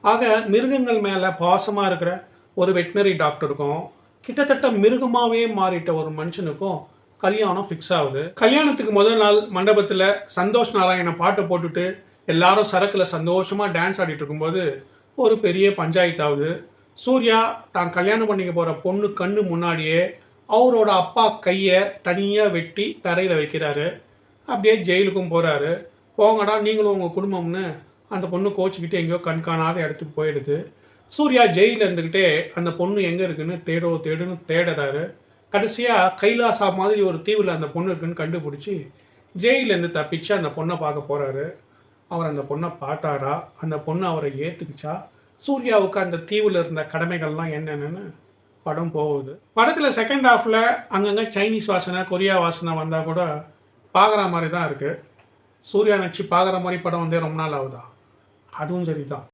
ஆக மிருகங்கள் மேலே பாசமாக இருக்கிற ஒரு வெட்டினரி டாக்டருக்கும் கிட்டத்தட்ட மிருகமாகவே மாறிட்ட ஒரு மனுஷனுக்கும் கல்யாணம் ஃபிக்ஸ் ஆகுது. கல்யாணத்துக்கு முதல் நாள் மண்டபத்தில் சந்தோஷ் நாராயண பாட்டை போட்டுட்டு எல்லாரும் சரக்கில் சந்தோஷமாக டான்ஸ் ஆடிட்டு இருக்கும்போது ஒரு பெரிய பஞ்சாயத்து ஆகுது. சூர்யா தான் கல்யாணம் பண்ணிக்க போகிற பொண்ணு கண்ணு முன்னாடியே அவரோட அப்பா கையை தனியாக வெட்டி தரையில் வைக்கிறாரு. அப்படியே ஜெயிலுக்கும் போகிறாரு. போங்கடா நீங்களும் உங்கள் குடும்பம்னு அந்த பொண்ணு கோச்சிக்கிட்டு எங்கேயோ கண்காணாத இடத்துக்கு போயிடுது. சூர்யா ஜெயிலில் இருந்துக்கிட்டே அந்த பொண்ணு எங்கே இருக்குன்னு தேடுன்னு தேடுறாரு. கடைசியாக கைலாசா மாதிரி ஒரு தீவில் அந்த பொண்ணு இருக்குன்னு கண்டுபிடிச்சி ஜெயிலேருந்து தப்பிச்சு அந்த பொண்ணை பார்க்க போகிறாரு. அவர் அந்த பொண்ணை பார்த்தாரா? அந்த பொண்ணு அவரை ஏற்றுக்குச்சா? சூர்யாவுக்கு அந்த தீவில் இருந்த கடமைகள்லாம் என்னென்னு படம் போகுது. படத்தில் செகண்ட் ஹாஃபில் அங்கங்கே சைனீஸ் வாசனை கொரியா வாசனை வந்தால் கூட பார்க்குற மாதிரி தான் இருக்குது. சூர்யா நடிச்சு பார்க்குற மாதிரி படம் வந்தே ரொம்ப நாள் ஆகுதா? அதுவும் சரி தான்.